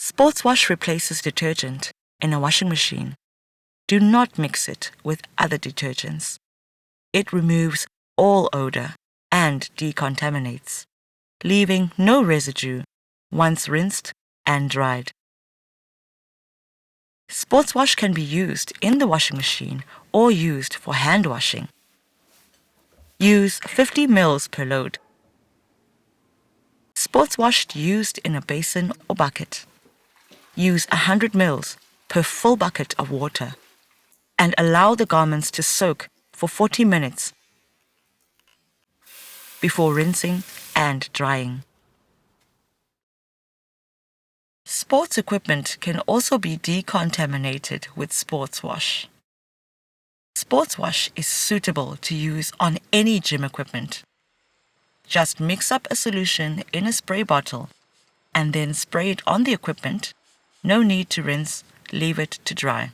SportsWash replaces detergent in a washing machine. Do not mix it with other detergents. It removes all odor and decontaminates, leaving no residue once rinsed and dried. SportsWash can be used in the washing machine or used for hand washing. Use 50 ml per load. SportsWash used in a basin or bucket. Use 100 ml per full bucket of water and allow the garments to soak for 40 minutes before rinsing and drying. Sports equipment can also be decontaminated with SportsWash. SportsWash is suitable to use on any gym equipment. Just mix up a solution in a spray bottle and then spray it on the equipment. No need to rinse, leave it to dry.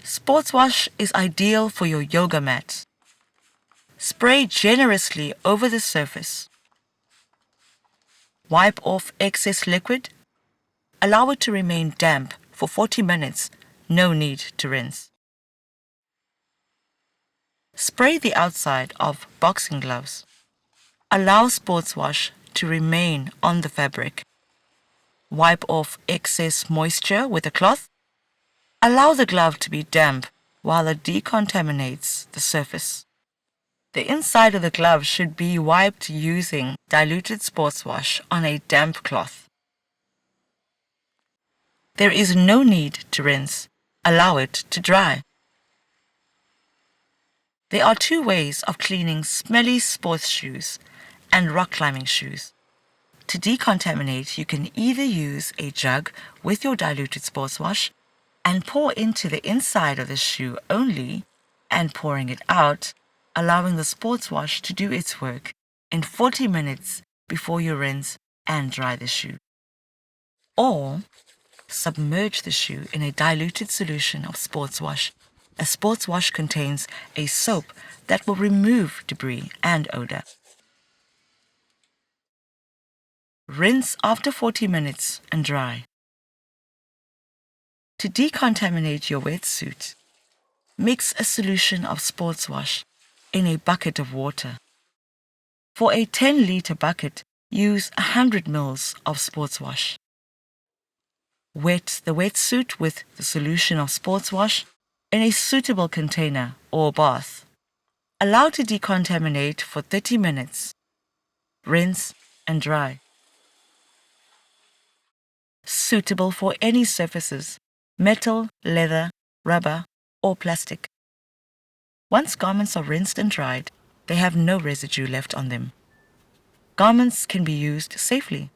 SportsWash is ideal for your yoga mat. Spray generously over the surface. Wipe off excess liquid. Allow it to remain damp for 40 minutes. No need to rinse. Spray the outside of boxing gloves. Allow SportsWash to remain on the fabric. Wipe off excess moisture with a cloth. Allow the glove to be damp while it decontaminates the surface. The inside of the glove should be wiped using diluted SportsWash on a damp cloth. There is no need to rinse. Allow it to dry. There are two ways of cleaning smelly sports shoes and rock climbing shoes. To decontaminate, you can either use a jug with your diluted SportsWash and pour into the inside of the shoe only and pouring it out, allowing the SportsWash to do its work in 40 minutes before you rinse and dry the shoe. Or submerge the shoe in a diluted solution of SportsWash. A SportsWash contains a soap that will remove debris and odor. Rinse after 40 minutes and dry. To decontaminate your wetsuit, mix a solution of SportsWash in a bucket of water. For a 10-liter bucket, use 100 ml of SportsWash. Wet the wetsuit with the solution of SportsWash in a suitable container or bath. Allow to decontaminate for 30 minutes. Rinse and dry. Suitable for any surfaces: metal, leather, rubber, or plastic. Once garments are rinsed and dried, they have no residue left on them. Garments can be used safely.